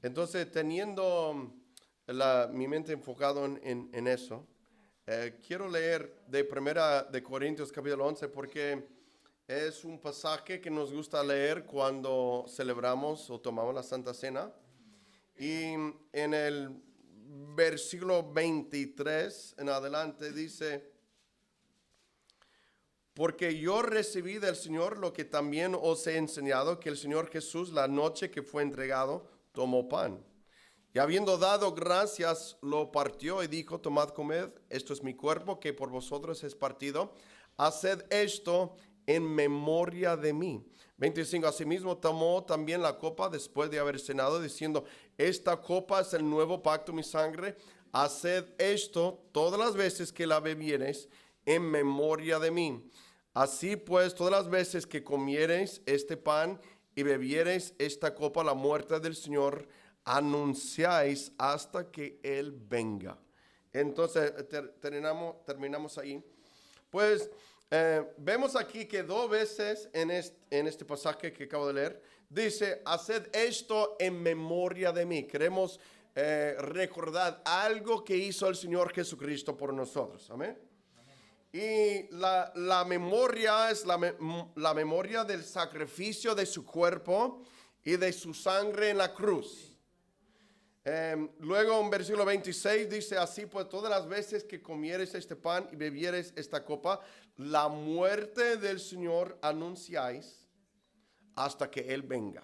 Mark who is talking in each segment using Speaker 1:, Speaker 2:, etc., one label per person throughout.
Speaker 1: Entonces, teniendo mi mente enfocado en eso, quiero leer de Primera de Corintios capítulo 11 porque es un pasaje que nos gusta leer cuando celebramos o tomamos la Santa Cena. Y en el versículo 23 en adelante dice, porque yo recibí del Señor lo que también os he enseñado, que el Señor Jesús, la noche que fue entregado, tomó pan. Y habiendo dado gracias, lo partió y dijo, tomad, comed, esto es mi cuerpo que por vosotros es partido. Haced esto en memoria de mí. 25. Asimismo tomó también la copa después de haber cenado, diciendo, esta copa es el nuevo pacto, mi sangre. Haced esto todas las veces que la bebiereis en memoria de mí. Así pues, todas las veces que comiereis este pan y bebiereis esta copa, la muerte del Señor, anunciáis hasta que Él venga. Entonces, terminamos ahí. Pues vemos aquí que dos veces en este pasaje que acabo de leer, dice, haced esto en memoria de mí. Queremos recordar algo que hizo el Señor Jesucristo por nosotros. Amén. Y la memoria es la memoria del sacrificio de su cuerpo y de su sangre en la cruz. Luego en versículo 26 dice, así pues todas las veces que comieres este pan y bebieres esta copa, la muerte del Señor anunciáis hasta que Él venga.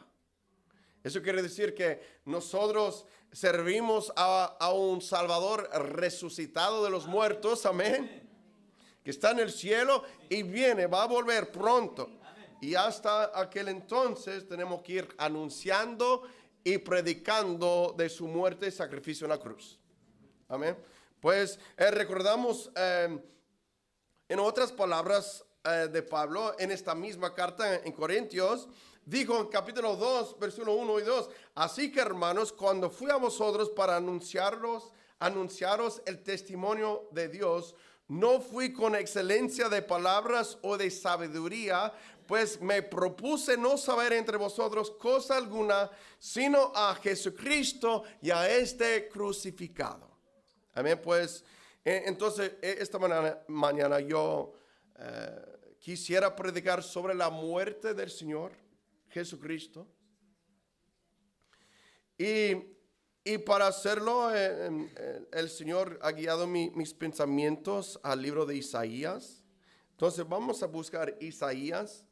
Speaker 1: Eso quiere decir que nosotros servimos a un Salvador resucitado de los muertos, amén, que está en el cielo y viene, va a volver pronto. Y hasta aquel entonces tenemos que ir anunciando y predicando de su muerte y sacrificio en la cruz. Amén. Pues recordamos, en otras palabras de Pablo, en esta misma carta en Corintios, dijo en capítulo 2, versículo 1 y 2, así que hermanos, cuando fui a vosotros para anunciaros el testimonio de Dios, no fui con excelencia de palabras o de sabiduría, pues me propuse no saber entre vosotros cosa alguna, sino a Jesucristo y a este crucificado. Amén, pues entonces esta mañana yo quisiera predicar sobre la muerte del Señor Jesucristo. Y para hacerlo, el Señor ha guiado mis pensamientos al libro de Isaías. Entonces vamos a buscar Isaías.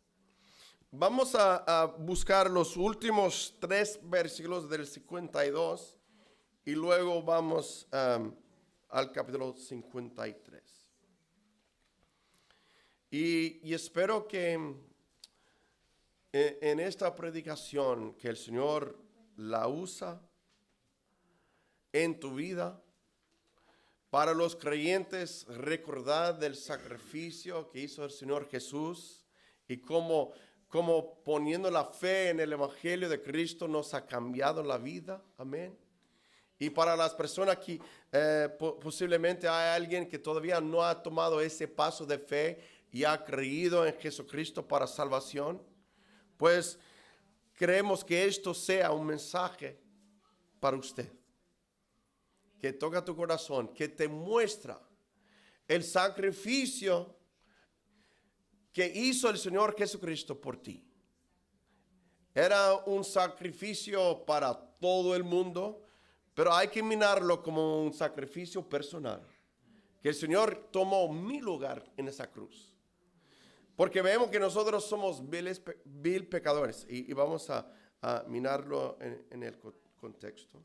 Speaker 1: Vamos a buscar los últimos 3 versículos del 52 y luego vamos al capítulo 53. Y espero que en esta predicación que el Señor la usa en tu vida, para los creyentes recordar del sacrificio que hizo el Señor Jesús y cómo poniendo la fe en el Evangelio de Cristo nos ha cambiado la vida. Amén. Y para las personas que posiblemente hay alguien que todavía no ha tomado ese paso de fe y ha creído en Jesucristo para salvación, pues creemos que esto sea un mensaje para usted, que toca tu corazón, que te muestra el sacrificio que hizo el Señor Jesucristo por ti. Era un sacrificio para todo el mundo, pero hay que mirarlo como un sacrificio personal, que el Señor tomó mi lugar en esa cruz. Porque vemos que nosotros somos vil pecadores y vamos a mirarlo en el contexto.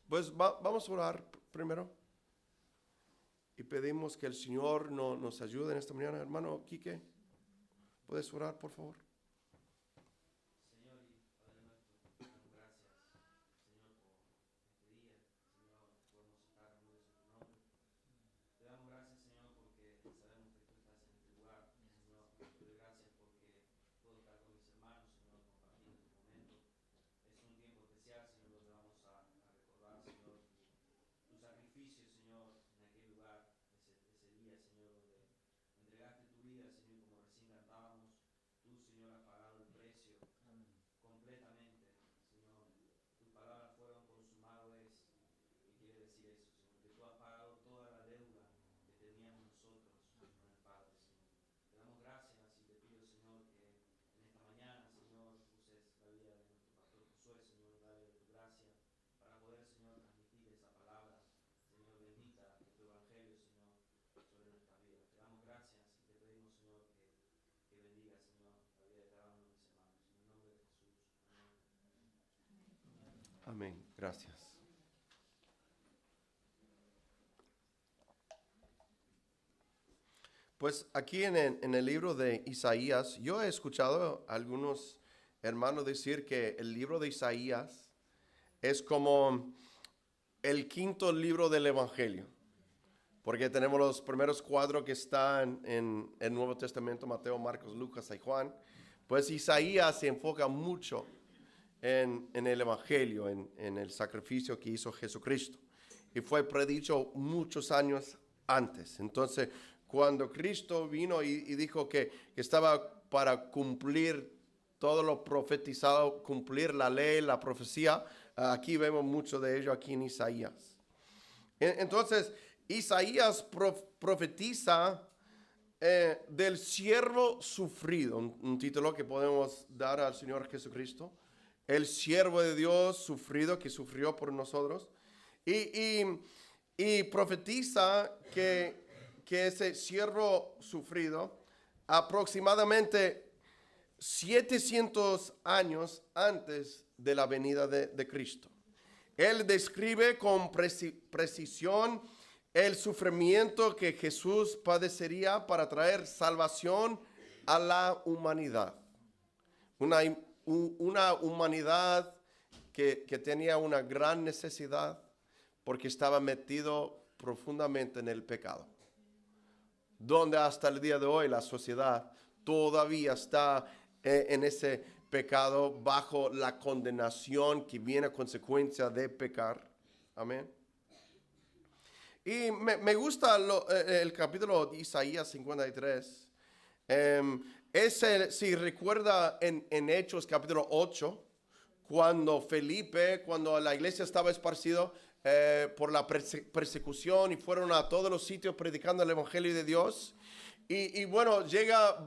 Speaker 1: Pues vamos a orar primero y pedimos que el Señor nos ayude en esta mañana. Hermano Quique, ¿puedes orar, por favor? Amén. Gracias. Pues aquí en el libro de Isaías, yo he escuchado a algunos hermanos decir que el libro de Isaías es como el quinto libro del Evangelio, porque tenemos los primeros cuatro que están en el Nuevo Testamento: Mateo, Marcos, Lucas y Juan. Pues Isaías se enfoca mucho en el Evangelio, en el sacrificio que hizo Jesucristo, y fue predicho muchos años antes. Entonces, cuando Cristo vino y dijo que estaba para cumplir todo lo profetizado, cumplir la ley, la profecía, aquí vemos mucho de ello aquí en Isaías. Entonces, Isaías profetiza del siervo sufrido, un título que podemos dar al Señor Jesucristo, el siervo de Dios sufrido, que sufrió por nosotros, y profetiza que ese siervo sufrido, aproximadamente 700 años antes de la venida de Cristo. Él describe con precisión el sufrimiento que Jesús padecería para traer salvación a la humanidad. Una humanidad que tenía una gran necesidad porque estaba metido profundamente en el pecado, donde hasta el día de hoy la sociedad todavía está en ese pecado, bajo la condenación que viene a consecuencia de pecar. Amén. Y me gusta el capítulo de Isaías 53. Si recuerda en Hechos capítulo 8, cuando la iglesia estaba esparcida por la persecución y fueron a todos los sitios predicando el evangelio de Dios. Y bueno,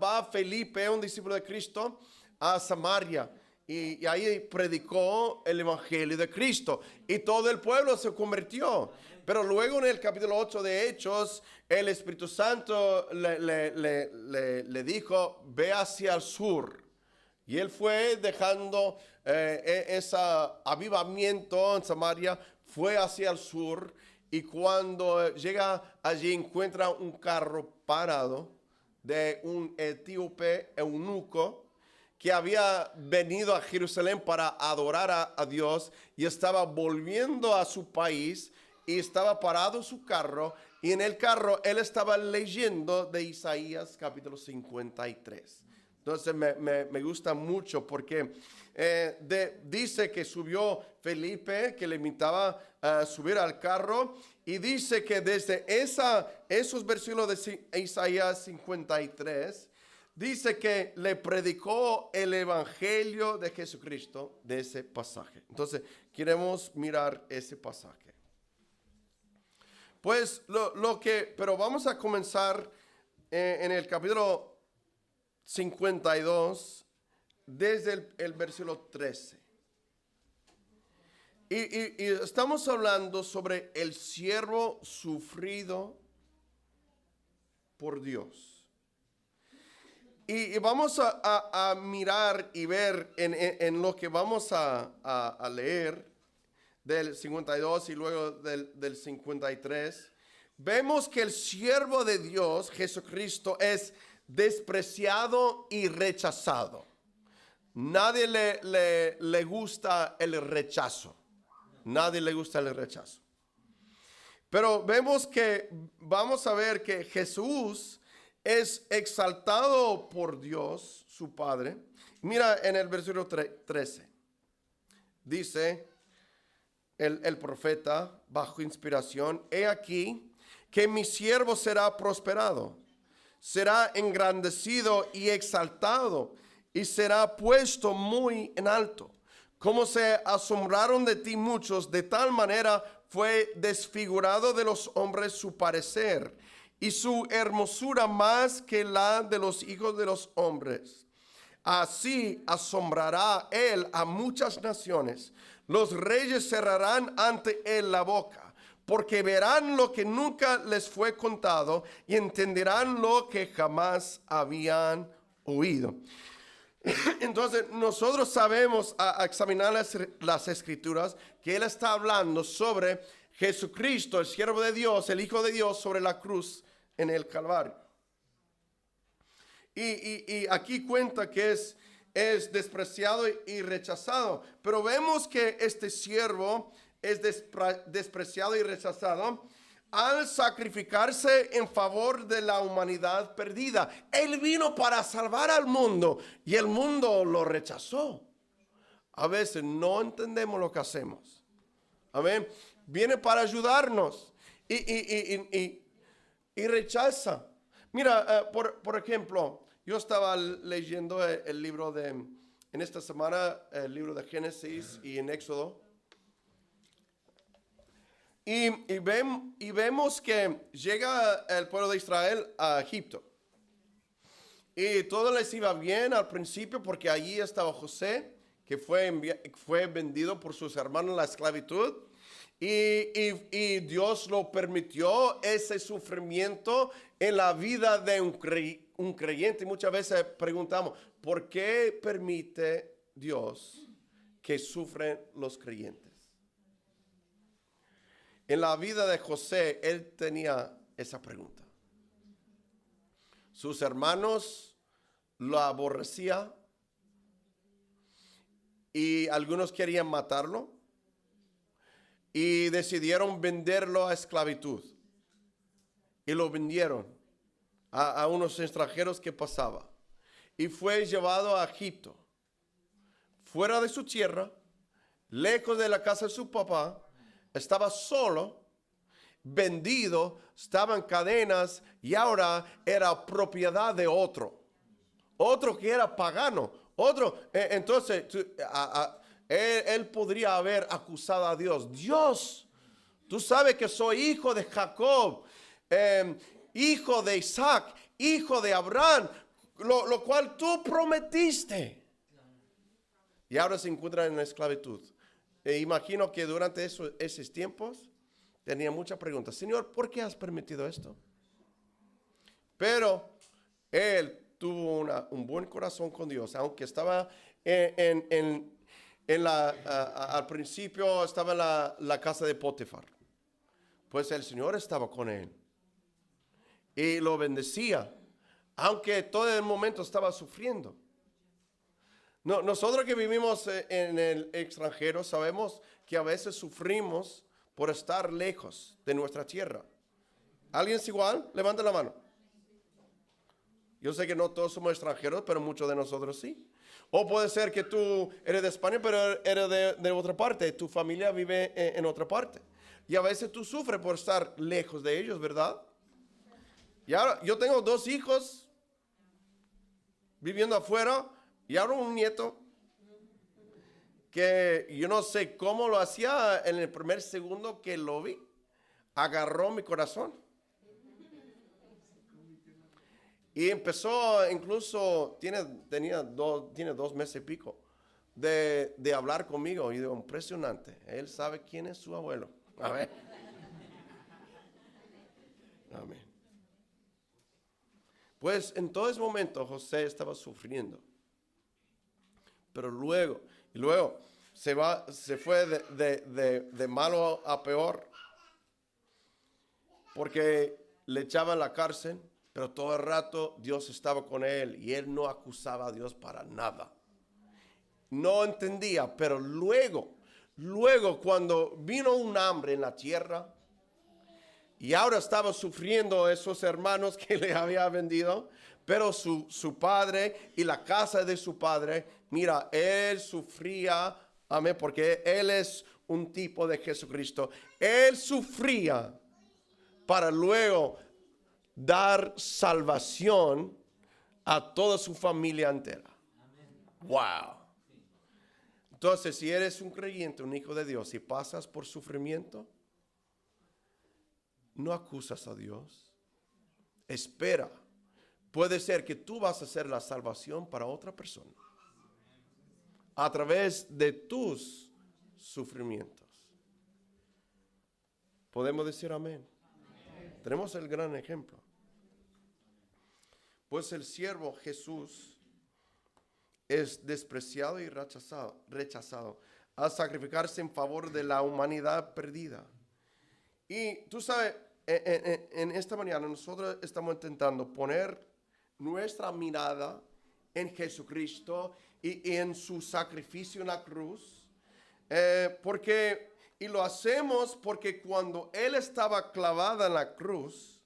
Speaker 1: va Felipe, un discípulo de Cristo, a Samaria. Y ahí predicó el evangelio de Cristo. Y todo el pueblo se convirtió. Pero luego en el capítulo 8 de Hechos, el Espíritu Santo le dijo: ve hacia el sur. Y él fue dejando ese avivamiento en Samaria, fue hacia el sur. Y cuando llega allí, encuentra un carro parado de un etíope eunuco que había venido a Jerusalén para adorar a Dios y estaba volviendo a su país, y estaba parado su carro, y en el carro él estaba leyendo de Isaías capítulo 53. Entonces me gusta mucho porque dice que subió Felipe, que le invitaba a subir al carro, y dice que desde esos versículos de Isaías 53, dice que le predicó el evangelio de Jesucristo de ese pasaje. Entonces queremos mirar ese pasaje. Pues pero vamos a comenzar en el capítulo 52, desde el versículo 13. Y estamos hablando sobre el siervo sufrido por Dios. Y vamos a mirar y ver en lo que vamos a leer del 52 y luego del 53. Vemos que el siervo de Dios, Jesucristo, es despreciado y rechazado. Nadie le gusta el rechazo. Nadie le gusta el rechazo. Pero vamos a ver que Jesús es exaltado por Dios, su Padre. Mira en el versículo 13. Dice el profeta bajo inspiración: he aquí que mi siervo será prosperado, será engrandecido y exaltado, y será puesto muy en alto. Como se asombraron de ti muchos, de tal manera fue desfigurado de los hombres su parecer, y su hermosura más que la de los hijos de los hombres. Así asombrará él a muchas naciones. Los reyes cerrarán ante él la boca, porque verán lo que nunca les fue contado y entenderán lo que jamás habían oído. Entonces nosotros sabemos a examinar las escrituras que él está hablando sobre Jesucristo, el siervo de Dios, el Hijo de Dios, sobre la cruz en el Calvario. Y aquí cuenta que es despreciado y rechazado. Pero vemos que este siervo es despreciado y rechazado al sacrificarse en favor de la humanidad perdida. Él vino para salvar al mundo y el mundo lo rechazó. A veces no entendemos lo que hacemos. Amén. Viene para ayudarnos y rechaza. Mira, por ejemplo, yo estaba leyendo el libro en esta semana, el libro de Génesis y en Éxodo. Y vemos que llega el pueblo de Israel a Egipto. Y todo les iba bien al principio porque allí estaba José, que fue vendido por sus hermanos en la esclavitud. Y Dios lo permitió, ese sufrimiento en la vida de un creyente. Y muchas veces preguntamos, ¿por qué permite Dios que sufren los creyentes? En la vida de José, él tenía esa pregunta. Sus hermanos lo aborrecían y algunos querían matarlo y decidieron venderlo a esclavitud. Y lo vendieron a unos extranjeros que pasaban. Y fue llevado a Egipto, fuera de su tierra, lejos de la casa de su papá. Estaba solo, vendido, estaba en cadenas y ahora era propiedad de otro que era pagano. Entonces él podría haber acusado a Dios. Dios, tú sabes que soy hijo de Jacob, hijo de Isaac, hijo de Abraham, lo cual tú prometiste. Y ahora se encuentra en la esclavitud. Imagino que durante esos tiempos tenía muchas preguntas. Señor, ¿por qué has permitido esto? Pero él tuvo un buen corazón con Dios, aunque estaba al principio estaba en la casa de Potifar. Pues el Señor estaba con él y lo bendecía, aunque todo el momento estaba sufriendo. No, nosotros que vivimos en el extranjero sabemos que a veces sufrimos por estar lejos de nuestra tierra. ¿Alguien es igual? Levanta la mano. Yo sé que no todos somos extranjeros, pero muchos de nosotros sí. O puede ser que tú eres de España, pero eres de otra parte. Tu familia vive en otra parte. Y a veces tú sufres por estar lejos de ellos, ¿verdad? Y ahora yo tengo 2 hijos viviendo afuera. Y ahora un nieto que yo no sé cómo lo hacía en el primer segundo que lo vi. Agarró mi corazón. Y empezó incluso, tiene 2 meses y pico de hablar conmigo. Y digo, impresionante. Él sabe quién es su abuelo. Amén. Amén. Pues en todo ese momento José estaba sufriendo. Pero luego se fue de malo a peor, porque le echaban a la cárcel, pero todo el rato Dios estaba con él y él no acusaba a Dios para nada. No entendía, pero luego cuando vino un hambre en la tierra y ahora estaba sufriendo esos hermanos que le había vendido, pero su padre y la casa de su padre, mira, él sufría, amén, porque él es un tipo de Jesucristo. Él sufría para luego dar salvación a toda su familia entera. Wow. Entonces, si eres un creyente, un hijo de Dios, y pasas por sufrimiento, no acusas a Dios. Espera. Puede ser que tú vas a hacer la salvación para otra persona a través de tus sufrimientos. ¿Podemos decir amén? Tenemos el gran ejemplo. Pues el siervo Jesús es despreciado y rechazado al sacrificarse en favor de la humanidad perdida. Y tú sabes, en esta mañana nosotros estamos intentando poner nuestra mirada en Jesucristo y en su sacrificio en la cruz, y lo hacemos porque cuando Él estaba clavado en la cruz,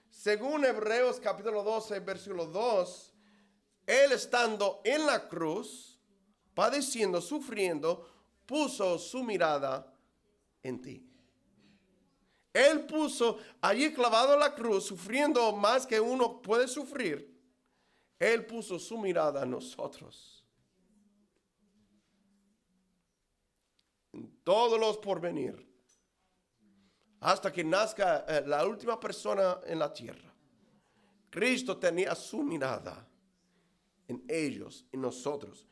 Speaker 1: según Hebreos capítulo 12, versículo 2, Él estando en la cruz, padeciendo, sufriendo, puso su mirada en ti. Él puso allí clavado en la cruz, sufriendo más que uno puede sufrir. Él puso su mirada en nosotros. En todos los porvenir. Hasta que nazca la última persona en la tierra. Cristo tenía su mirada en ellos, en nosotros.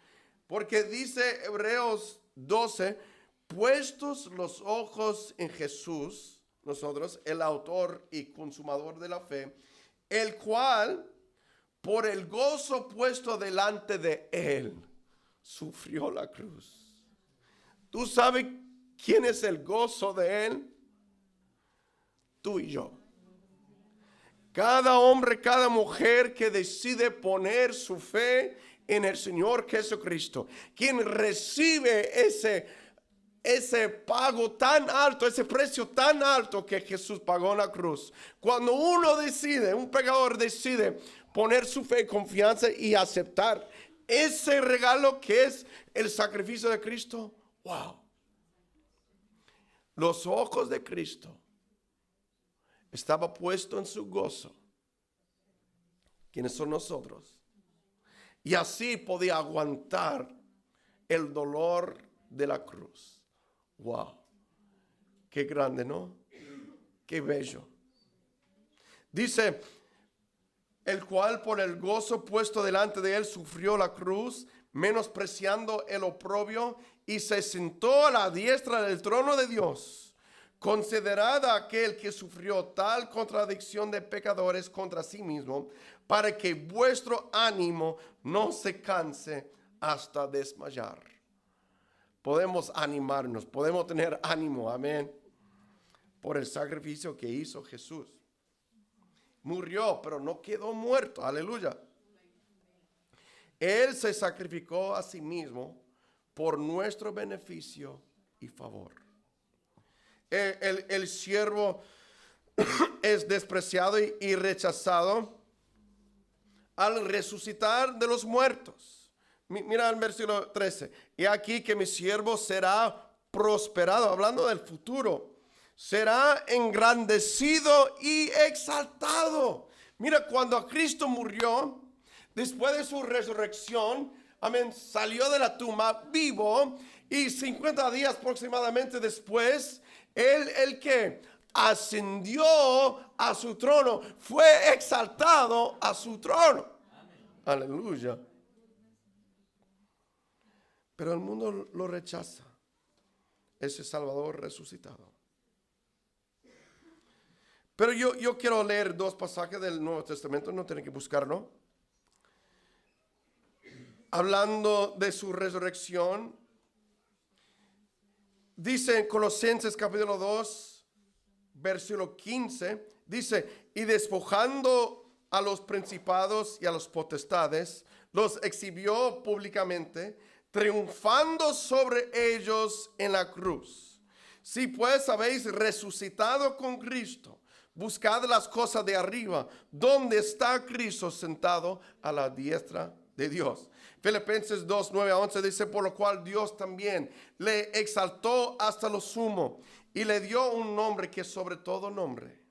Speaker 1: Porque dice Hebreos 12, puestos los ojos en Jesús, nosotros, el autor y consumador de la fe, el cual, por el gozo puesto delante de él, sufrió la cruz. ¿Tú sabes quién es el gozo de él? Tú y yo. Cada hombre, cada mujer que decide poner su fe en el Señor Jesucristo, quien recibe ese pago tan alto, ese precio tan alto que Jesús pagó en la cruz. Cuando uno decide, un pecador decide poner su fe y confianza y aceptar ese regalo que es el sacrificio de Cristo, wow. Los ojos de Cristo estaba puesto en su gozo. ¿Quiénes son nosotros? Y así podía aguantar el dolor de la cruz. Wow. Qué grande, ¿no? Qué bello. Dice, el cual por el gozo puesto delante de él sufrió la cruz, menospreciando el oprobio, y se sentó a la diestra del trono de Dios. Considerad a aquel que sufrió tal contradicción de pecadores contra sí mismo, para que vuestro ánimo no se canse hasta desmayar. Podemos animarnos, podemos tener ánimo, amén, por el sacrificio que hizo Jesús. Murió, pero no quedó muerto, aleluya. Él se sacrificó a sí mismo por nuestro beneficio y favor. El siervo es despreciado y rechazado al resucitar de los muertos. Mira el versículo 13. Y aquí que mi siervo será prosperado, hablando del futuro, será engrandecido y exaltado. Mira, cuando Cristo murió, después de su resurrección, amén, salió de la tumba vivo, y 50 días aproximadamente después, el que ascendió a su trono, fue exaltado a su trono. Amén. Aleluya. Pero el mundo lo rechaza, ese Salvador resucitado. Pero yo quiero leer dos pasajes del Nuevo Testamento, no tienen que buscarlo. Hablando de su resurrección, dice en Colosenses capítulo 2, versículo 15, dice, y despojando a los principados y a los potestades, los exhibió públicamente, triunfando sobre ellos en la cruz. Si pues habéis resucitado con Cristo, buscad las cosas de arriba, donde está Cristo sentado a la diestra de Dios. Filipenses 2, 9 a 11 dice, por lo cual Dios también le exaltó hasta lo sumo y le dio un nombre que es sobre todo nombre,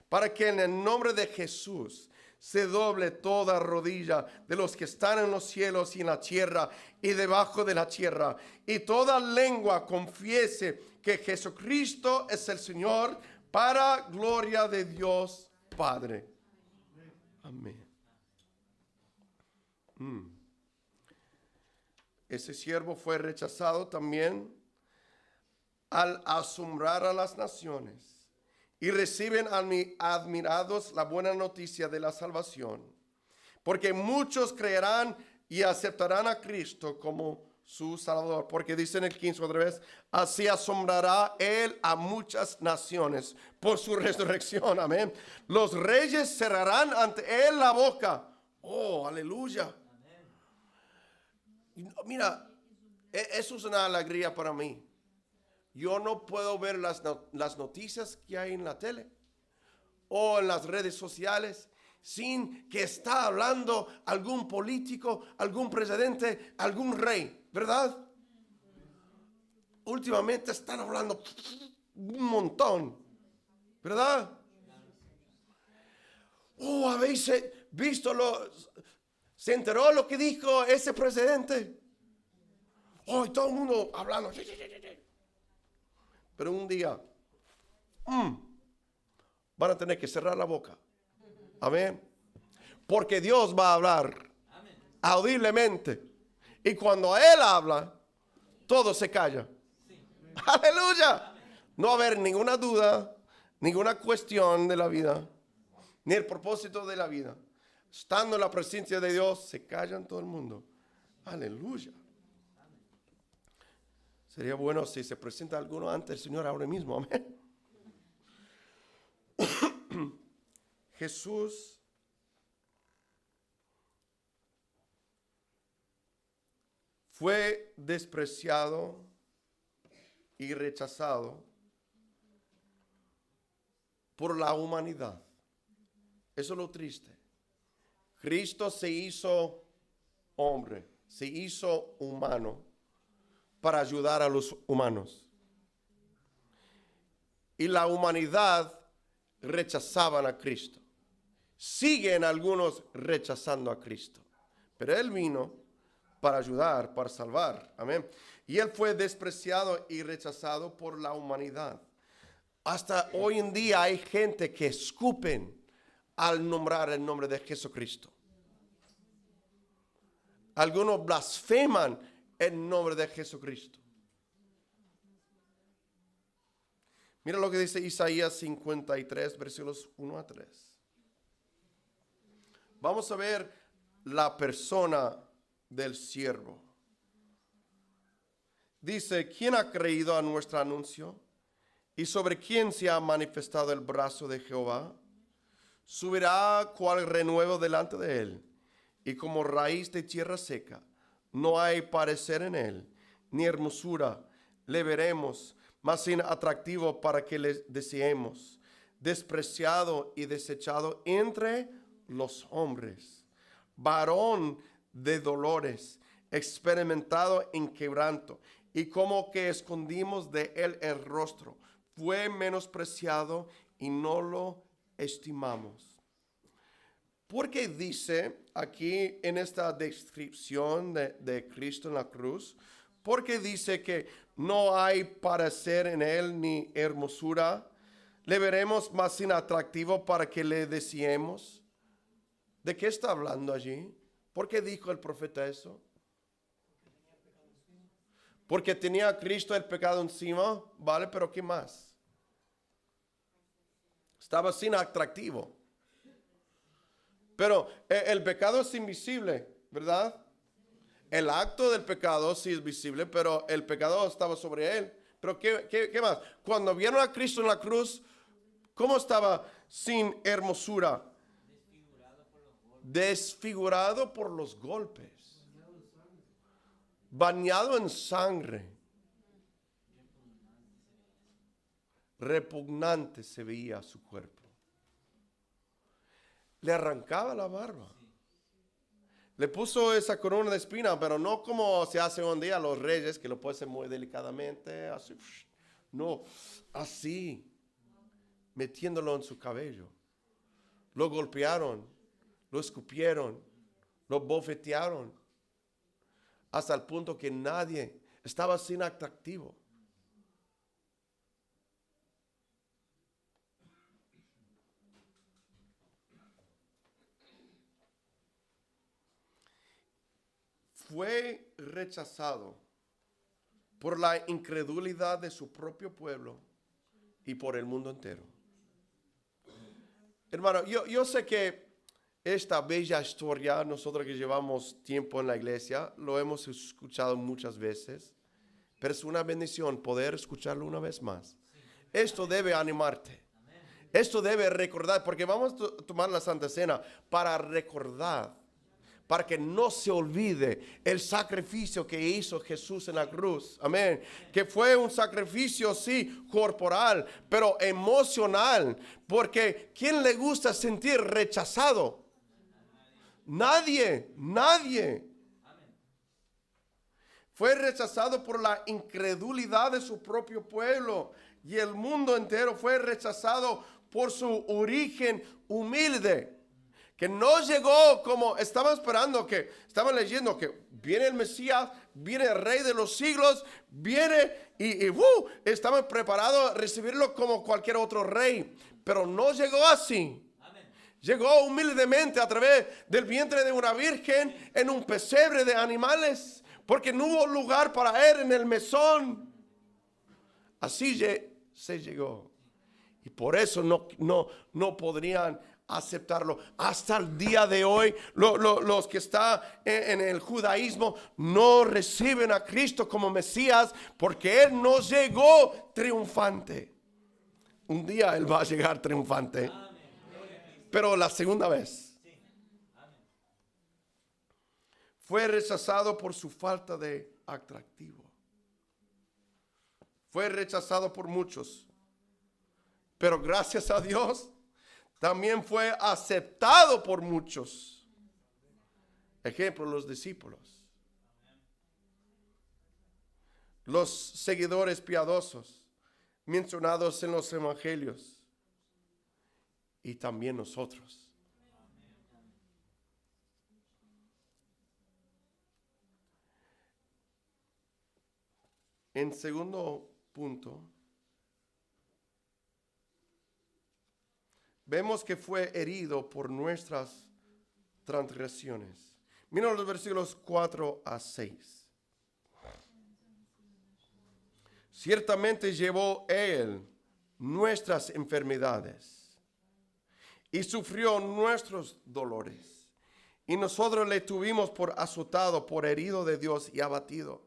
Speaker 1: para que en el nombre de Jesús se doble toda rodilla de los que están en los cielos y en la tierra y debajo de la tierra, y toda lengua confiese que Jesucristo es el Señor, para gloria de Dios Padre. Amén. Ese siervo fue rechazado también al asombrar a las naciones, y reciben admirados la buena noticia de la salvación, porque muchos creerán y aceptarán a Cristo como su Salvador. Porque dice en el 15 otra vez, así asombrará Él a muchas naciones por su resurrección. Amén. Los reyes cerrarán ante Él la boca. Oh, aleluya. Mira, eso es una alegría para mí. Yo no puedo ver las noticias que hay en la tele o en las redes sociales sin que está hablando algún político, algún presidente, algún rey, ¿verdad? Últimamente están hablando un montón, ¿verdad? Oh, habéis visto se enteró lo que dijo ese presidente. Oh, y todo el mundo hablando. Pero un día van a tener que cerrar la boca. Amén. Porque Dios va a hablar audiblemente. Y cuando Él habla, todo se calla. Aleluya. No va a haber ninguna duda, ninguna cuestión de la vida, ni el propósito de la vida. Estando en la presencia de Dios, se callan todo el mundo. Aleluya. Sería bueno si se presenta alguno ante el Señor ahora mismo. Amén. Jesús fue despreciado y rechazado por la humanidad. Eso es lo triste. Cristo se hizo hombre, se hizo humano para ayudar a los humanos. Y la humanidad rechazaban a Cristo. Siguen algunos rechazando a Cristo. Pero Él vino para ayudar, para salvar. Amén. Y Él fue despreciado y rechazado por la humanidad. Hasta hoy en día hay gente que escupen al nombrar el nombre de Jesucristo. Algunos blasfeman el nombre de Jesucristo. Mira lo que dice Isaías 53, versículos 1 a 3. Vamos a ver la persona del siervo. Dice, ¿quién ha creído a nuestro anuncio? ¿Y sobre quién se ha manifestado el brazo de Jehová? Subirá cual renuevo delante de él, y como raíz de tierra seca. No hay parecer en él, ni hermosura. Le veremos, mas sin atractivo para que le deseemos. Despreciado y desechado entre los hombres. Varón de dolores, experimentado en quebranto. Y como que escondimos de él el rostro. Fue menospreciado y no lo estimamos. Porque dice aquí en esta descripción de Cristo en la cruz, porque dice que no hay parecer en él ni hermosura, le veremos más sin atractivo para que le deseemos. ¿De qué está hablando allí? ¿Por qué dijo el profeta eso? Porque tenía Cristo el pecado encima, ¿vale? Pero ¿qué más? Estaba sin atractivo. Pero el pecado es invisible, ¿verdad? El acto del pecado sí es visible, pero el pecado estaba sobre él. Pero ¿qué más? Cuando vieron a Cristo en la cruz, ¿cómo estaba sin hermosura? Desfigurado por los golpes. Bañado en sangre. Repugnante se veía su cuerpo. Le arrancaba la barba. Le puso esa corona de espina, pero no como se hace hoy en día a los reyes, que lo pueden muy delicadamente, así. No, así, metiéndolo en su cabello. Lo golpearon, lo escupieron, lo bofetearon, hasta el punto que nadie estaba sin atractivo. Fue rechazado por la incredulidad de su propio pueblo y por el mundo entero. Hermano, yo sé que esta bella historia, nosotros que llevamos tiempo en la iglesia, lo hemos escuchado muchas veces, pero es una bendición poder escucharlo una vez más. Esto debe animarte. Esto debe recordar, porque vamos a tomar la Santa Cena para recordar, para que no se olvide el sacrificio que hizo Jesús en la cruz. Amén. Que fue un sacrificio, sí, corporal, pero emocional. Porque ¿quién le gusta sentir rechazado? Nadie, nadie. Fue rechazado por la incredulidad de su propio pueblo. Y el mundo entero fue rechazado por su origen humilde. Que no llegó como estaban esperando, que estaban leyendo que viene el Mesías, viene el Rey de los siglos, viene y estaban preparados a recibirlo como cualquier otro rey. Pero no llegó así. Llegó humildemente a través del vientre de una virgen en un pesebre de animales, porque no hubo lugar para él en el mesón. Así se llegó. Y por eso no podrían aceptarlo. Hasta el día de hoy, los que están en el judaísmo no reciben a Cristo como Mesías porque Él no llegó triunfante. Un día Él va a llegar triunfante. Pero la segunda vez fue rechazado por su falta de atractivo. Fue rechazado por muchos. Pero gracias a Dios, también fue aceptado por muchos. Ejemplo, los discípulos. Los seguidores piadosos mencionados en los evangelios. Y también nosotros. En segundo punto, vemos que fue herido por nuestras transgresiones. Miren los versículos 4 a 6. Ciertamente llevó Él nuestras enfermedades y sufrió nuestros dolores. Y nosotros le tuvimos por azotado, por herido de Dios y abatido.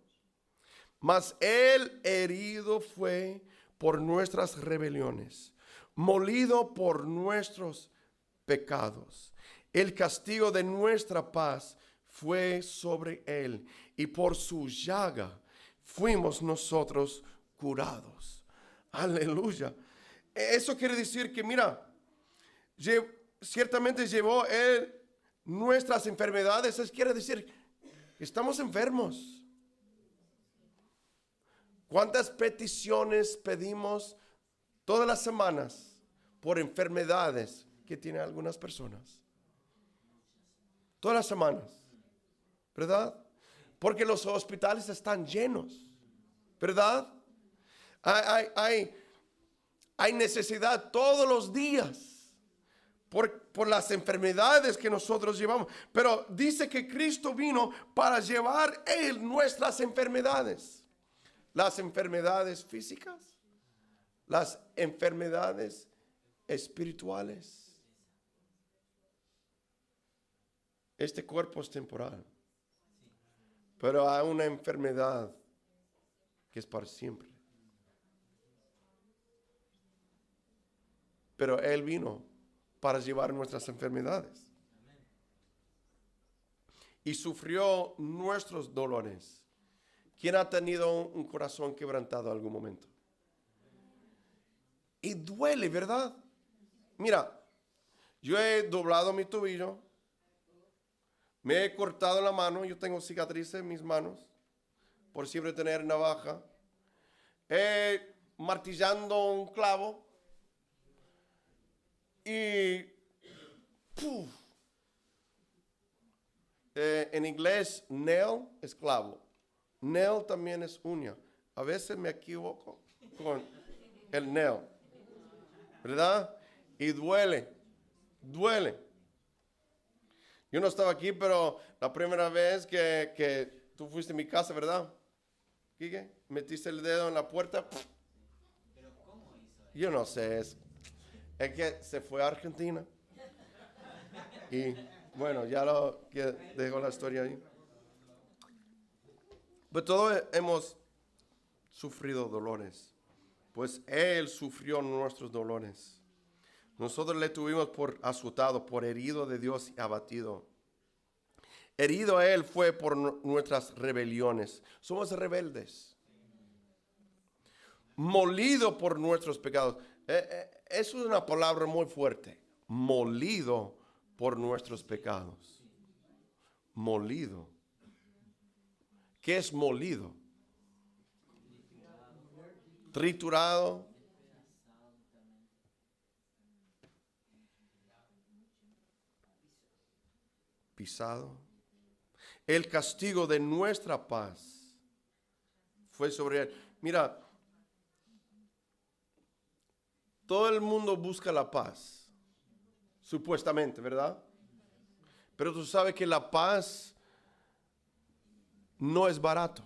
Speaker 1: Mas Él herido fue por nuestras rebeliones, molido por nuestros pecados. El castigo de nuestra paz fue sobre Él, y por su llaga fuimos nosotros curados. Aleluya. Eso quiere decir que, mira, ciertamente llevó Él nuestras enfermedades. Eso quiere decir que estamos enfermos. ¿Cuántas peticiones pedimos todas las semanas por enfermedades que tienen algunas personas? Todas las semanas, ¿verdad? Porque los hospitales están llenos, ¿verdad? Hay necesidad todos los días por las enfermedades que nosotros llevamos. Pero dice que Cristo vino para llevar Él nuestras enfermedades. Las enfermedades físicas, las enfermedades espirituales. Este cuerpo es temporal, pero hay una enfermedad que es para siempre. Pero Él vino para llevar nuestras enfermedades y sufrió nuestros dolores. ¿Quién ha tenido un corazón quebrantado en algún momento? Y duele, ¿verdad? Mira, yo he doblado mi tobillo, me he cortado la mano, yo tengo cicatrices en mis manos, por siempre tener navaja, martillando un clavo y en inglés nail es clavo. Nail también es uña. A veces me equivoco con el nail, ¿verdad? Y duele. Yo no estaba aquí, pero la primera vez que tú fuiste a mi casa, ¿verdad? Quique, metiste el dedo en la puerta.
Speaker 2: ¿Pero cómo hizo?
Speaker 1: Yo no sé, es que se fue a Argentina. Y bueno, ya lo que dejo la historia ahí. Pero todos hemos sufrido dolores, pues Él sufrió nuestros dolores. Nosotros le tuvimos por azotado, por herido de Dios y abatido. Herido Él fue por nuestras rebeliones. Somos rebeldes. Molido por nuestros pecados. Eso es una palabra muy fuerte. Molido por nuestros pecados. Molido. ¿Qué es molido? Triturado. Pisado. El castigo de nuestra paz fue sobre Él. Mira, todo el mundo busca la paz, supuestamente, ¿verdad? Pero tú sabes que la paz no es barato.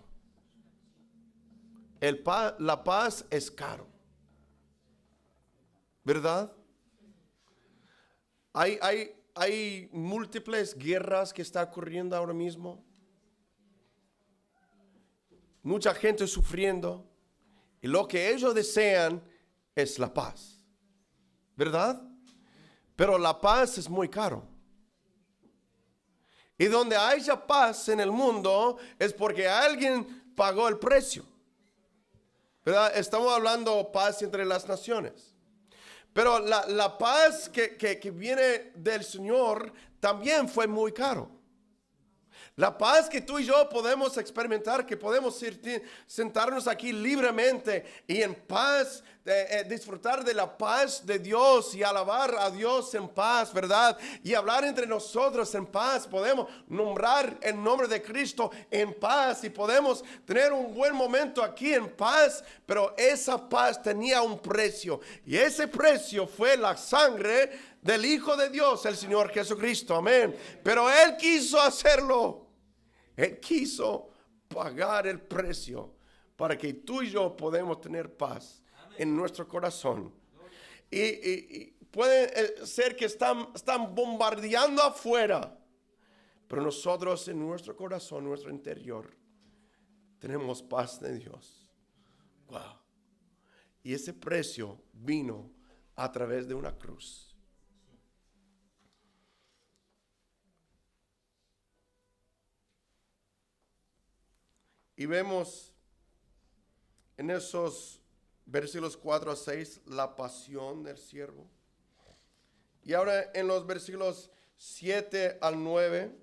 Speaker 1: La paz es caro, ¿verdad? Hay múltiples guerras que están ocurriendo ahora mismo. Mucha gente sufriendo. Y lo que ellos desean es la paz, ¿verdad? Pero la paz es muy caro. Y donde haya paz en el mundo es porque alguien pagó el precio, ¿verdad? Estamos hablando paz entre las naciones. Pero la paz que viene del Señor también fue muy caro. La paz que tú y yo podemos experimentar, que podemos sentarnos aquí libremente y en paz, disfrutar de la paz de Dios y alabar a Dios en paz, ¿verdad? Y hablar entre nosotros en paz. Podemos nombrar el nombre de Cristo en paz y podemos tener un buen momento aquí en paz, pero esa paz tenía un precio y ese precio fue la sangre del Hijo de Dios, el Señor Jesucristo, amén. Pero Él quiso hacerlo. Él quiso pagar el precio para que tú y yo podamos tener paz en nuestro corazón. Y puede ser que están bombardeando afuera, pero nosotros en nuestro corazón, nuestro interior, tenemos paz de Dios. Wow. Y ese precio vino a través de una cruz. Y vemos en esos versículos 4 a 6 la pasión del siervo. Y ahora en los versículos 7 al 9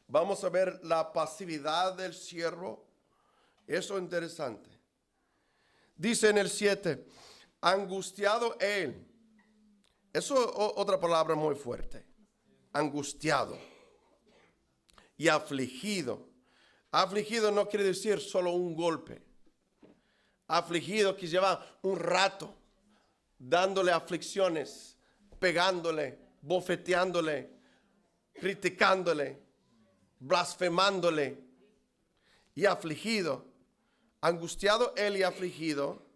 Speaker 1: vamos a ver la pasividad del siervo. Eso es interesante. Dice en el 7, angustiado él. Eso es otra palabra muy fuerte. Angustiado y afligido. Afligido no quiere decir solo un golpe. Afligido que lleva un rato dándole aflicciones, pegándole, bofeteándole, criticándole, blasfemándole. Y afligido, angustiado él y afligido,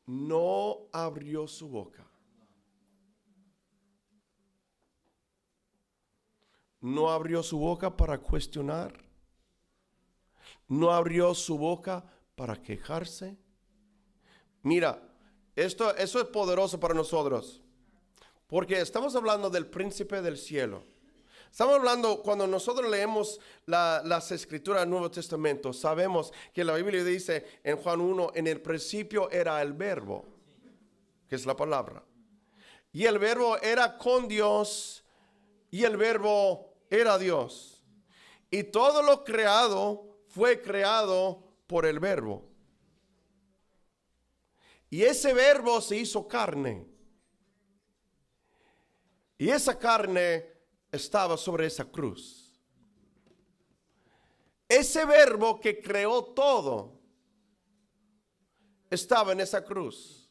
Speaker 1: no abrió su boca. No abrió su boca para cuestionar. No abrió su boca para quejarse. Mira, eso es poderoso para nosotros. Porque estamos hablando del príncipe del cielo. Estamos hablando, cuando nosotros leemos las escrituras del Nuevo Testamento, sabemos que la Biblia dice en Juan 1, en el principio era el verbo, que es la palabra. Y el verbo era con Dios y el verbo era Dios. Y todo lo creado fue creado por el verbo. Y ese verbo se hizo carne. Y esa carne estaba sobre esa cruz. Ese verbo que creó todo estaba en esa cruz.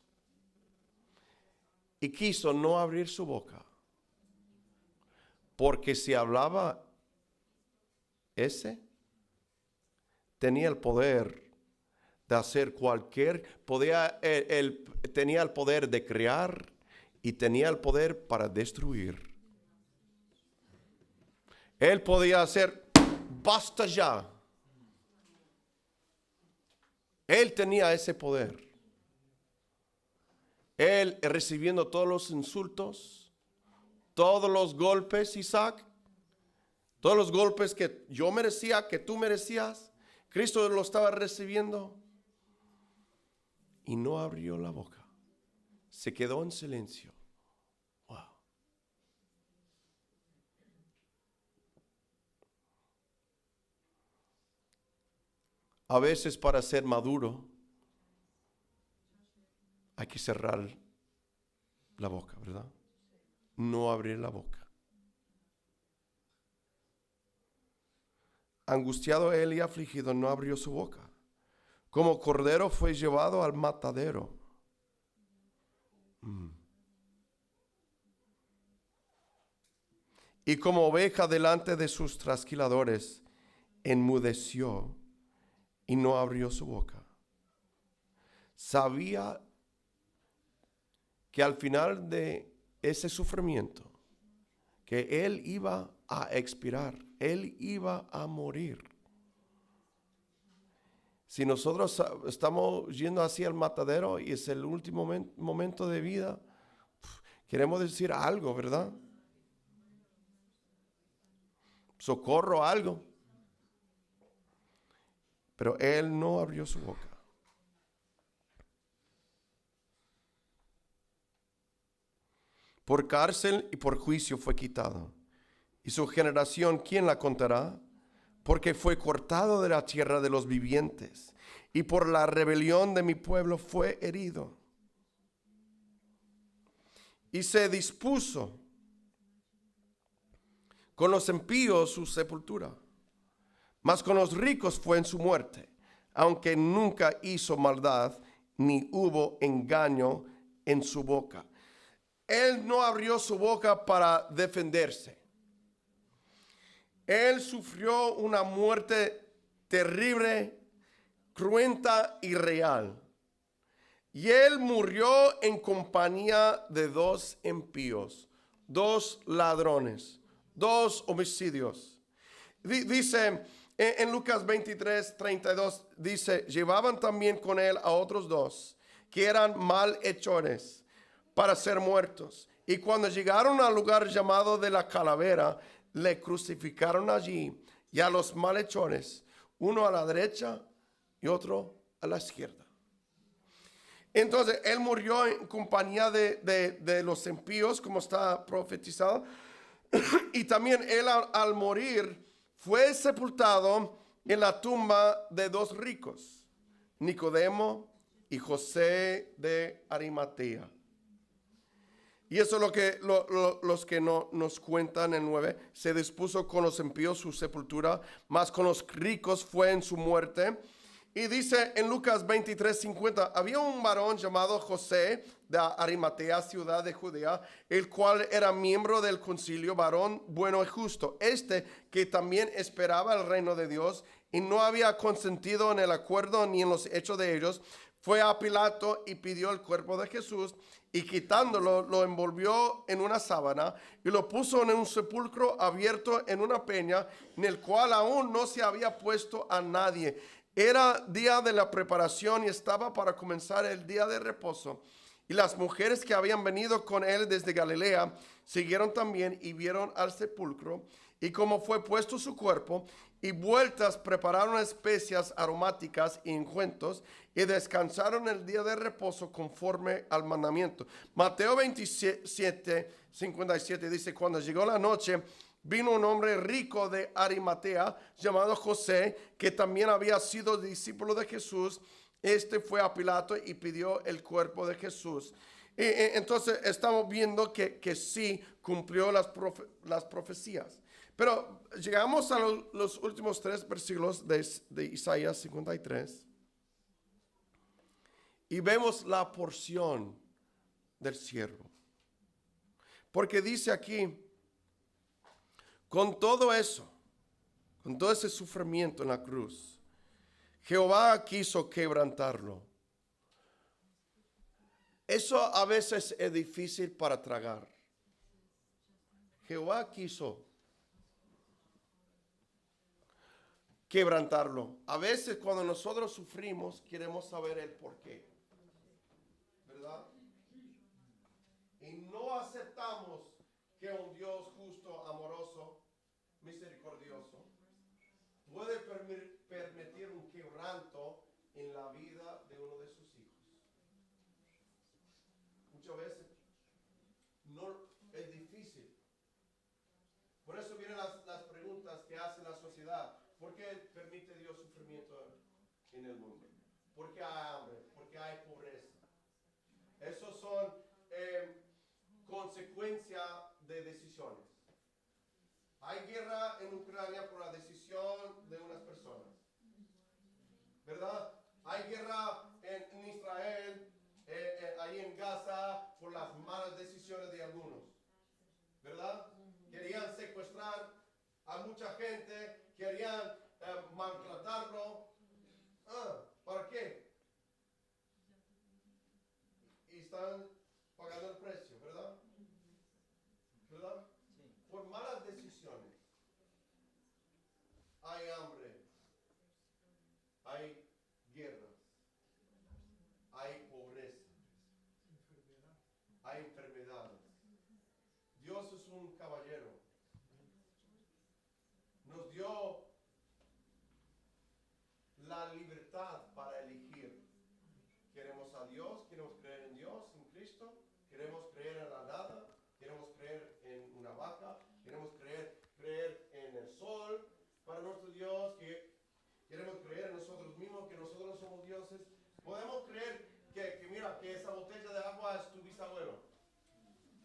Speaker 1: Y quiso no abrir su boca. Porque si hablaba tenía el poder de hacer tenía el poder de crear y tenía el poder para destruir. Él podía hacer, basta ya. Él tenía ese poder. Él recibiendo todos los insultos, todos los golpes, Isaac, todos los golpes que yo merecía, que tú merecías, Cristo lo estaba recibiendo y no abrió la boca. Se quedó en silencio. Wow. A veces para ser maduro hay que cerrar la boca, ¿verdad? No abrir la boca. Angustiado él y afligido, no abrió su boca. Como cordero fue llevado al matadero. Y como oveja delante de sus trasquiladores, enmudeció y no abrió su boca. Sabía que al final de ese sufrimiento, que él iba a expirar, él iba a morir. Si nosotros estamos yendo hacia el matadero y es el último momento de vida, queremos decir algo, ¿verdad? Socorro, algo. Pero él no abrió su boca. Por cárcel y por juicio fue quitado. Y su generación, ¿quién la contará? Porque fue cortado de la tierra de los vivientes. Y por la rebelión de mi pueblo fue herido. Y se dispuso con los impíos su sepultura. Mas con los ricos fue en su muerte, aunque nunca hizo maldad, ni hubo engaño en su boca. Él no abrió su boca para defenderse. Él sufrió una muerte terrible, cruenta y real. Y él murió en compañía de dos impíos, dos ladrones, dos homicidios. Dice en Lucas 23:32, dice, llevaban también con él a otros dos, que eran malhechores, para ser muertos. Y cuando llegaron al lugar llamado de la Calavera, le crucificaron allí, y a los malhechores, uno a la derecha y otro a la izquierda. Entonces, él murió en compañía de los impíos, como está profetizado. Y también él al morir fue sepultado en la tumba de dos ricos, Nicodemo y José de Arimatea. Y eso es lo que los que no nos cuentan en 9. Se dispuso con los impíos su sepultura, mas con los ricos fue en su muerte. Y dice en Lucas 23:50, había un varón llamado José de Arimatea, ciudad de Judea, el cual era miembro del concilio, varón bueno y justo. Que también esperaba el reino de Dios y no había consentido en el acuerdo ni en los hechos de ellos, fue a Pilato y pidió el cuerpo de Jesús, y quitándolo, lo envolvió en una sábana y lo puso en un sepulcro abierto en una peña, en el cual aún no se había puesto a nadie. Era día de la preparación y estaba para comenzar el día de reposo. Y las mujeres que habían venido con él desde Galilea siguieron también y vieron al sepulcro y cómo fue puesto su cuerpo, y vueltas prepararon especias aromáticas y ungüentos y descansaron el día de reposo conforme al mandamiento. Mateo 27:57 dice, cuando llegó la noche, vino un hombre rico de Arimatea llamado José, que también había sido discípulo de Jesús. Fue a Pilato y pidió el cuerpo de Jesús. Entonces estamos viendo que sí cumplió las profecías. Pero llegamos a los últimos 3 versículos de Isaías 53 y vemos la porción del siervo. Porque dice aquí, con todo eso, con todo ese sufrimiento en la cruz, Jehová quiso quebrantarlo. Eso a veces es difícil para tragar. Jehová quiso quebrantarlo. A veces cuando nosotros sufrimos, queremos saber el por qué, ¿verdad? Y no aceptamos que un Dios justo, amoroso, misericordioso, puede permitir un quebranto en la vida de uno de sus hijos. Muchas veces no es difícil. Por eso vienen las preguntas que hace la sociedad. ¿Por qué permite Dios sufrimiento en el mundo? ¿Por qué hay hambre? ¿Por qué hay pobreza? Esos son consecuencia de decisiones. Hay guerra en Ucrania por la decisión de unas personas, ¿verdad? Hay guerra en Israel, ahí en Gaza, por las malas decisiones de algunos, ¿verdad? Querían secuestrar a mucha gente, querían maltratarlo. ¿Para qué? Y están pagando el precio, ¿verdad? ¿Verdad? Por malas decisiones. Hay hambre, hay guerras, hay pobreza, hay enfermedades. Dios es un caballero. Nos dio la libertad para elegir. Queremos a Dios, queremos creer en Dios, en Cristo, queremos creer en la nada, queremos creer en una vaca, queremos creer en el sol para nuestro Dios, que queremos creer en nosotros mismos, que nosotros no somos dioses. Podemos creer que mira, que esa botella de agua es tu bisabuelo.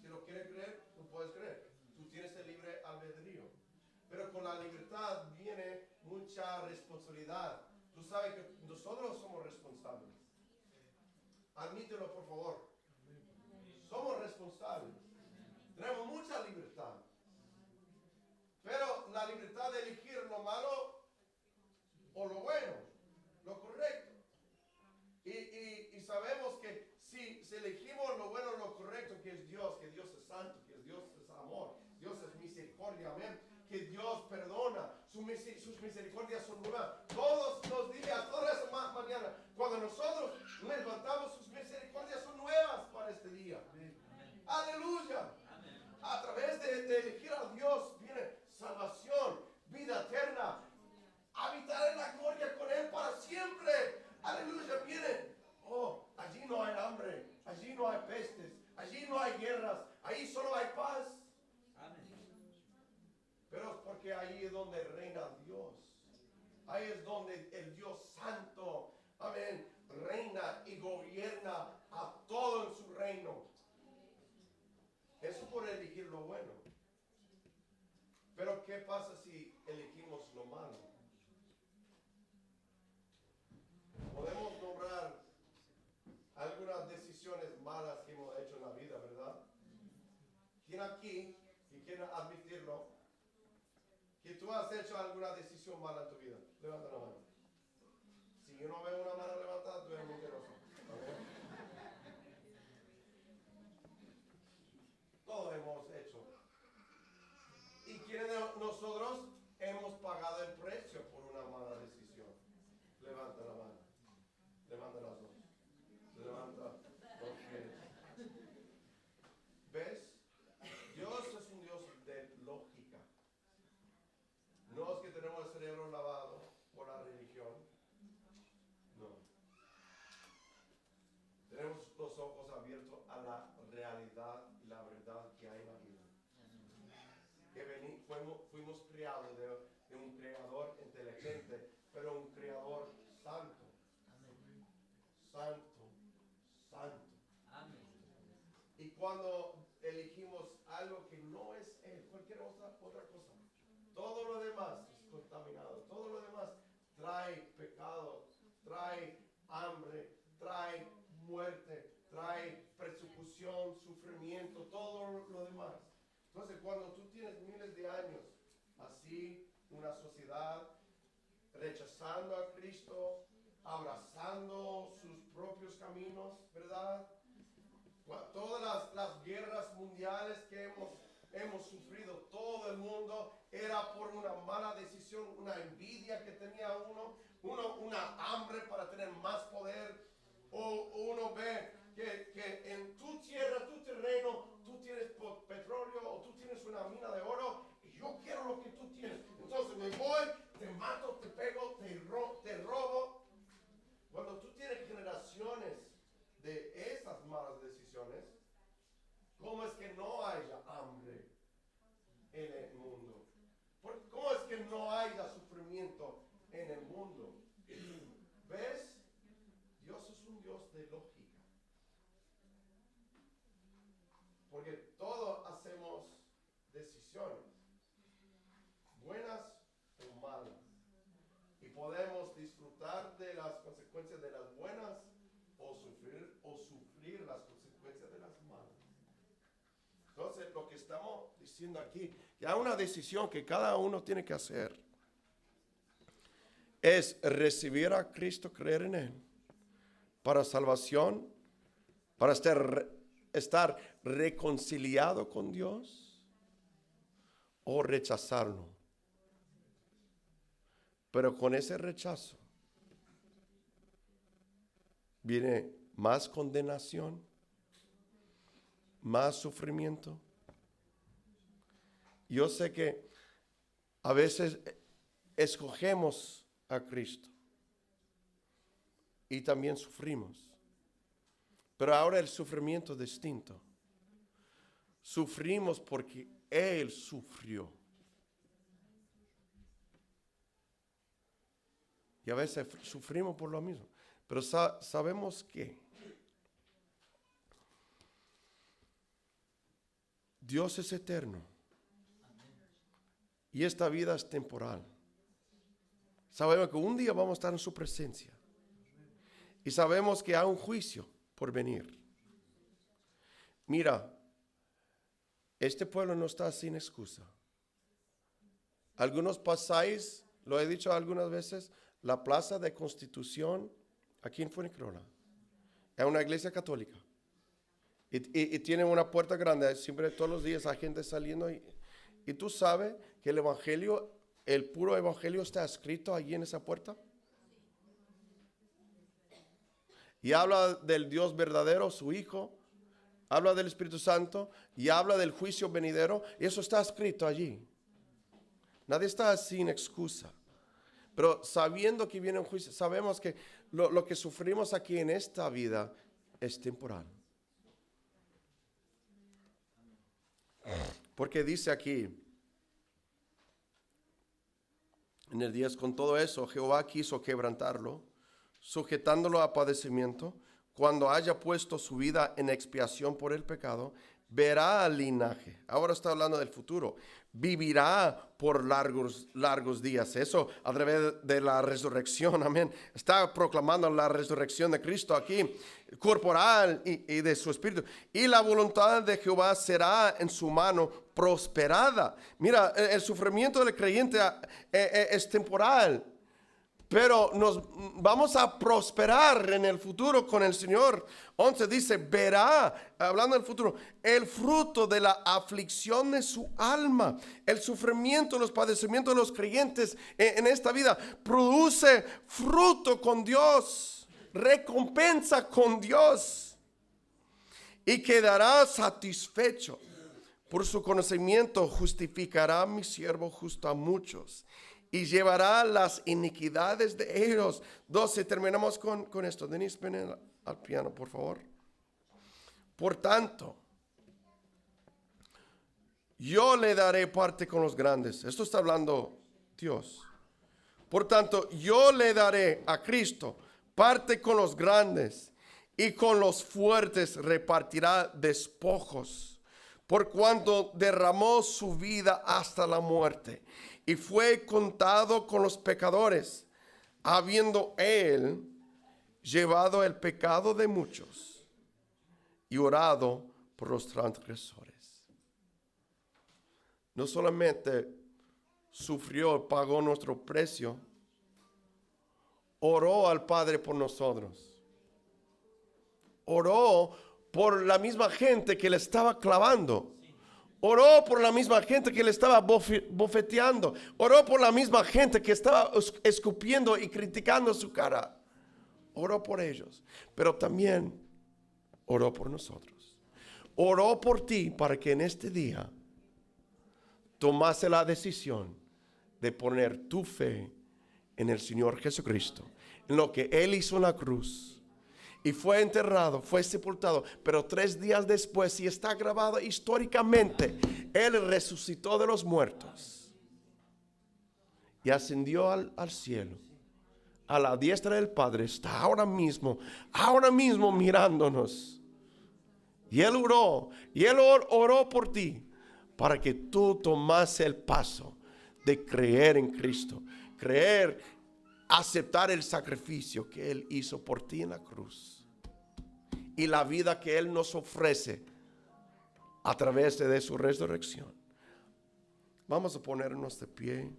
Speaker 1: Si lo quieres creer, tú puedes creer. Tú tienes el libre albedrío. Pero con la libertad viene mucha responsabilidad. Tú sabes que nosotros somos responsables. Admítelo, por favor. Somos responsables. Tenemos mucha libertad. Pero la libertad de elegir lo malo o lo bueno, lo correcto. Y sabemos que si elegimos lo bueno o lo correcto, que Dios es santo, que Dios es amor, Dios es misericordia, amén, que Dios perdona, sus misericordias son nuevas todos los días, todas las mañanas. Cuando nosotros nos levantamos, sus misericordias son nuevas para este día. Amén. Aleluya. Amén. A través de elegir a Dios viene salvación, vida eterna, habitar en la gloria con Él para siempre. Aleluya, viene. Allí no hay hambre, allí no hay pestes, allí no hay guerras, allí solo hay paz. Amén. Pero es porque ahí es donde reina Dios. Ahí es donde el Dios santo, amén, reina y gobierna a todo en su reino. Eso por elegir lo bueno. Pero ¿qué pasa si elegimos lo malo? Podemos nombrar algunas decisiones malas que hemos hecho en la vida, ¿verdad? ¿Quién aquí, y quiere admitirlo, que tú has hecho alguna decisión mala en tu vida? Levanta la mano. Si yo no veo una mano levantada, tú eres mentiroso. ¿Okay? Todos hemos hecho. ¿Y quiénes de nosotros hemos pagado el precio por una mala decisión? Levanta la mano. Levanta las dos. Levanta. Okay. ¿Ves? Dios es un Dios de lógica. No es que tenemos el cerebro lavado por la religión. No. Tenemos los ojos abiertos a la realidad y la verdad que hay en la vida. Que fuimos creados de un creador inteligente, pero un creador santo. Santo, santo. Amén. Y cuando elegimos algo que no es Él, cualquier otra cosa, todo lo demás es contaminado, todo lo demás trae pecado, trae hambre, trae muerte, trae persecución, sufrimiento, todo lo demás. Entonces, cuando tú tienes miles de años así, una sociedad rechazando a Cristo, abrazando sus propios caminos, ¿verdad? Todas las guerras mundiales que hemos sufrido, todo del mundo era por una mala decisión, una envidia que tenía una hambre para tener más poder, o uno ve que en tu tierra, tu terreno, tú tienes petróleo o tú tienes una mina de oro y yo quiero lo que tú tienes. Entonces me voy, te mato, te pego, te robo. Cuando tú tienes generaciones de esas malas decisiones, ¿cómo es que no haya hambre en el mundo? ¿Cómo es que no haya sufrimiento en el mundo? ¿Ves? Dios es un Dios de lógica. Porque todos hacemos decisiones, buenas o malas. Y podemos disfrutar de las consecuencias de las buenas o sufrir las consecuencias de las malas. Entonces, lo que estamos diciendo aquí, que hay una decisión que cada uno tiene que hacer, es recibir a Cristo, creer en Él, para salvación, para estar reconciliado con Dios, o rechazarlo. Pero con ese rechazo viene más condenación, más sufrimiento. Yo sé que a veces escogemos a Cristo y también sufrimos. Pero ahora el sufrimiento es distinto. Sufrimos porque Él sufrió. Y a veces sufrimos por lo mismo. Pero sabemos que Dios es eterno. Y esta vida es temporal. Sabemos que un día vamos a estar en su presencia. Y sabemos que hay un juicio por venir. Mira, este pueblo no está sin excusa. Algunos pasáis, lo he dicho algunas veces, la Plaza de Constitución aquí en Fuengirola es una iglesia católica. Y tiene una puerta grande, siempre todos los días hay gente saliendo. Y tú sabes que el evangelio, el puro evangelio está escrito allí en esa puerta. Y habla del Dios verdadero, su Hijo. Habla del Espíritu Santo y habla del juicio venidero. Y eso está escrito allí. Nadie está sin excusa. Pero sabiendo que viene un juicio, sabemos que lo que sufrimos aquí en esta vida es temporal. Porque dice aquí, en el 10, con todo eso, Jehová quiso quebrantarlo, sujetándolo a padecimiento. Cuando haya puesto su vida en expiación por el pecado, verá al linaje. Ahora está hablando del futuro. Vivirá por largos días. Eso a través de la resurrección. Amén. Está proclamando la resurrección de Cristo aquí, corporal y de su espíritu. Y la voluntad de Jehová será en su mano prosperada. Mira, el sufrimiento del creyente es temporal. Pero nos vamos a prosperar en el futuro con el Señor. 11 dice, verá, hablando del futuro, el fruto de la aflicción de su alma. El sufrimiento, los padecimientos de los creyentes en esta vida produce fruto con Dios, recompensa con Dios. Y quedará satisfecho. Por su conocimiento justificará mi siervo justo a muchos. Y llevará las iniquidades de ellos. 12, terminamos con esto. Denise, ven al piano, por favor. Por tanto, yo le daré parte con los grandes. Esto está hablando Dios. Por tanto, yo le daré a Cristo parte con los grandes, y con los fuertes repartirá despojos, por cuanto derramó su vida hasta la muerte. Y fue contado con los pecadores, habiendo él llevado el pecado de muchos y orado por los transgresores. No solamente sufrió, pagó nuestro precio, oró al Padre por nosotros. Oró por la misma gente que le estaba clavando. Oró por la misma gente que le estaba bofeteando. Oró por la misma gente que estaba escupiendo y criticando su cara. Oró por ellos. Pero también oró por nosotros. Oró por ti para que en este día tomase la decisión de poner tu fe en el Señor Jesucristo, en lo que Él hizo en la cruz. Y fue enterrado, fue sepultado, pero 3 días después, y está grabado históricamente, Él resucitó de los muertos y ascendió al cielo, a la diestra del Padre. Está ahora mismo mirándonos. Y Él oró por ti, para que tú tomase el paso de creer en Cristo, aceptar el sacrificio que Él hizo por ti en la cruz y la vida que Él nos ofrece a través de su resurrección. Vamos a ponernos de pie.